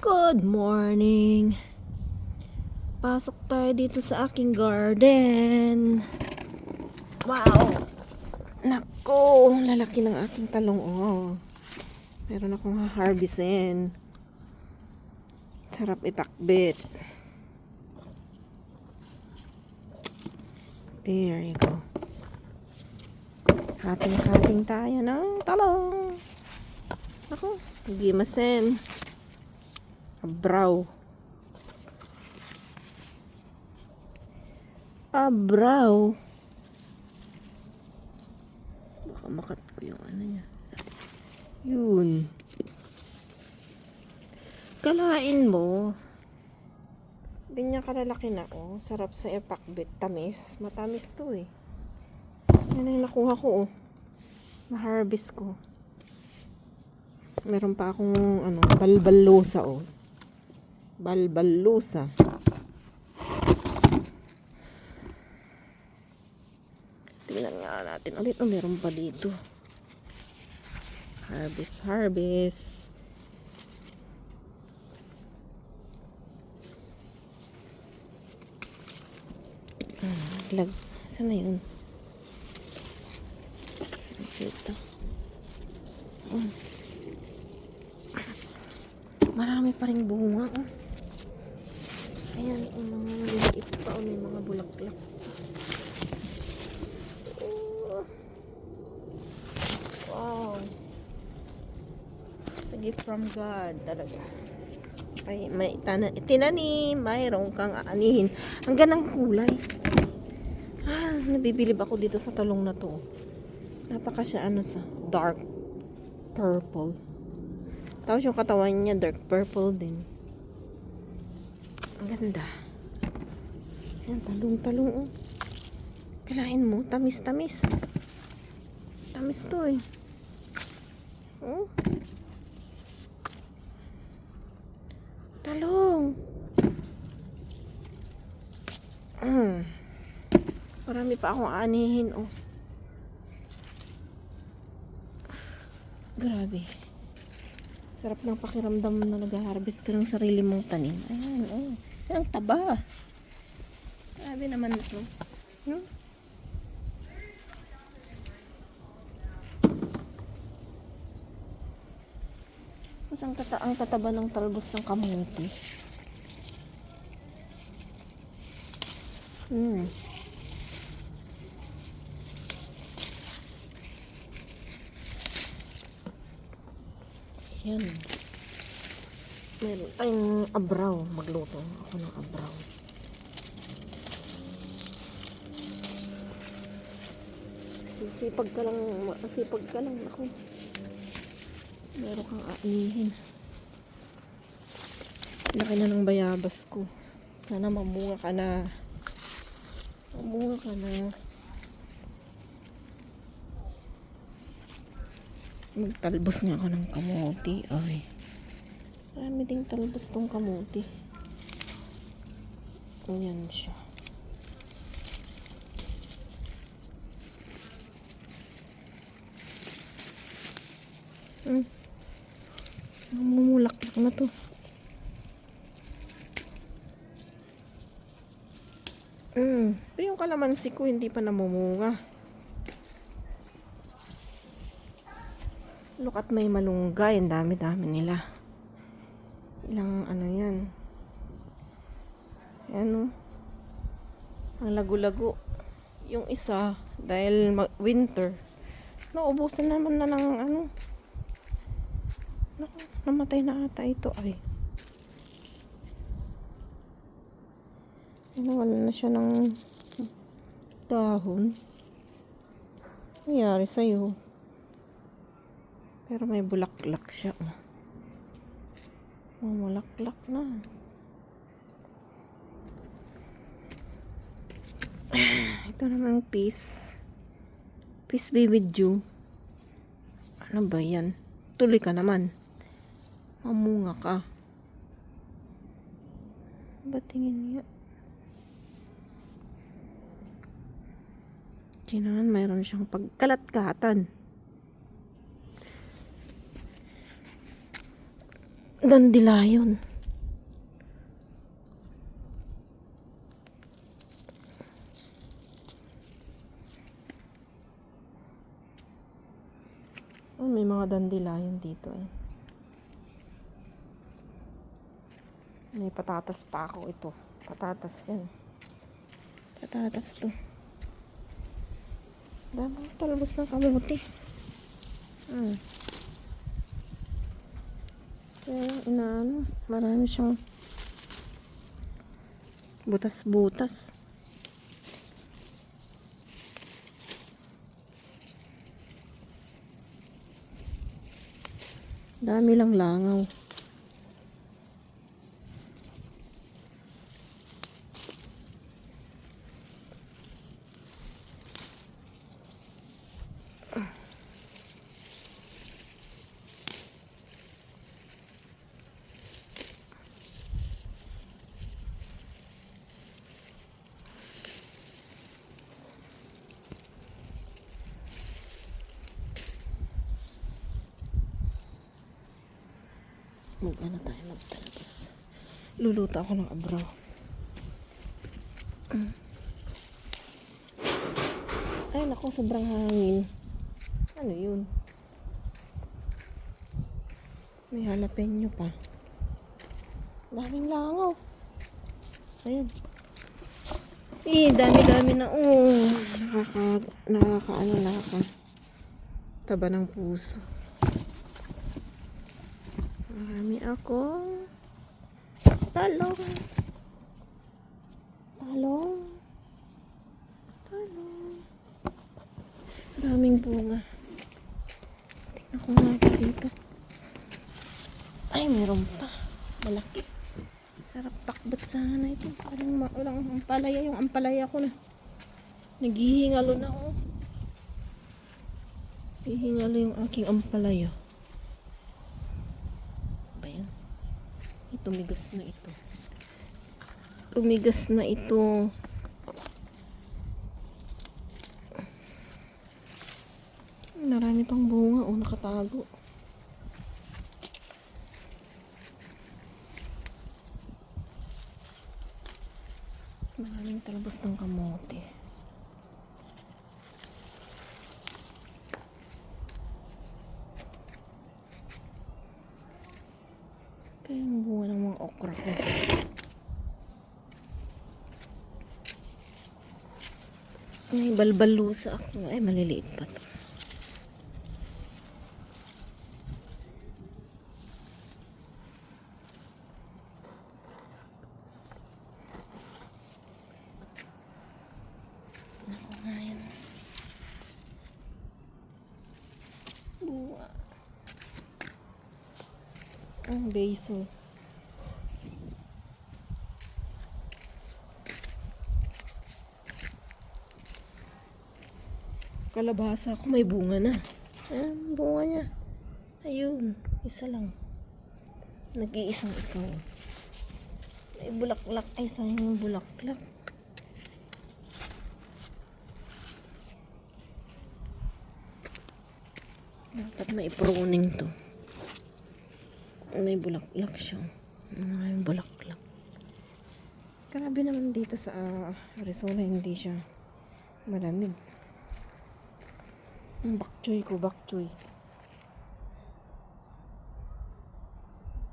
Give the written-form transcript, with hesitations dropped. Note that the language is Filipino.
Good morning. Pasok tayo dito sa aking garden. Wow! Nako, lalaki ng aking talong. Oh. Meron akong ha-harvestin. Sarap ipakbit. There you go. Kating-kating tayo ng talong. Ako, gimasen. Abraw. Abraw. Baka makat ko yung ano niya. Yun. Kalain mo. Hindi niya kalalaki na, oh. Sarap sa epakbit. Tamis. Matamis to, eh. Yan ang nakuha ko, oh. Na-harvest ko. Meron pa akong, balbalosa, oh. Balbalosa. Tingnan nga natin ulit. Oh, meron pa dito. Harvest. Saan na yun? Ito. Marami pa rin bunga, oh. Ayan, yung mga liliit pa, may mga bulaklak. Wow. It's a gift from God talaga. Ay, may tinanim, mayroon kang aanihin. Ang ganang kulay. Nabibilib ako dito sa talong na to. Napaka siya sa dark purple. Tapos yung katawan niya dark purple din. Ang ganda. Ayan, talong. Oh. Kalain mo, tamis. Tamis to, eh. Oh. Talong. Marami pa akong aanihin, oh. Grabe. Sarap ng pakiramdam na nag-harvest ka ng sarili mong tanim. Ayan, oh. Ang taba. Grabe naman ito. Mas ang tataba ng talbos ng kamuti. Yan. Meron tayong abraw. Magluto ako ng abraw. Masipag ka lang. Ako. Meron kang aanihin. Laki na ng bayabas ko. Sana mamunga ka na. Magtalbos nga ako ng kamuti. Ay. Marami ding talbos tong kamuti. Ayan siya. Namumulaklak na to. Ito yung kalamansi ko, hindi pa namumunga. Look at may malunggay. Ang dami-dami nila. Ilang yan. Ayan, oh. Ang lago-lago. Yung isa, dahil winter, naubusan naman na ng Naku, namatay na ata ito. Ay. Wala na siya ng dahon. Nangyari sa'yo. Pero may bulaklak siya. Bulaklak na. Ito naman peace be with you. Ano ba yan? Tuloy ka naman. Mamunga ka. Ba tingin niya? Kailangan mayroon siyang pagkalat-katan. Dandilayon. mga dandelion dito eh. May patatas pa ako ito. Patatas yan. Patatas to. Dami talbos ng kamuti. Kaya inaano, marami siyang butas-butas. Dami lang langaw. Mag-ano tayo, magtalabas. Luluto ako ng abraw. Ay, naku, sobrang hangin. Ano yun? May jalapeno pa. Daming langaw. Ayan. Dami-dami na. Oh, taba ng puso. Marami akong talong. Daming bunga. Tingnan ko nga dito. Ay, meron pa. Malaki. Sarap pakbat sana ito. Parang walang ampalaya. Yung ampalaya ko na. Naghihingalo na oh. Hihingalo yung aking ampalaya. Bayan. Tumigas na ito. Tumigas na ito. Marami pang bunga oh, nakatago. Maraming talbos ng kamote. Kaya yung bunga ng mga okra ko. May balbalusa ako. Ay, maliliit pa to. Ako nga yan. Bunga. Ang basil. Kalabasa ko may bunga na. Ayan, bunga niya. Ayun, isa lang. Nag-iisang ikaw. May bulaklak. Ay, sayang yung bulaklak. Dapat may pruning to. May bulaklak siya. May bulaklak. Grabe naman dito sa Arizona, hindi siya malamig. Ang bakchoy ko, bakchoy.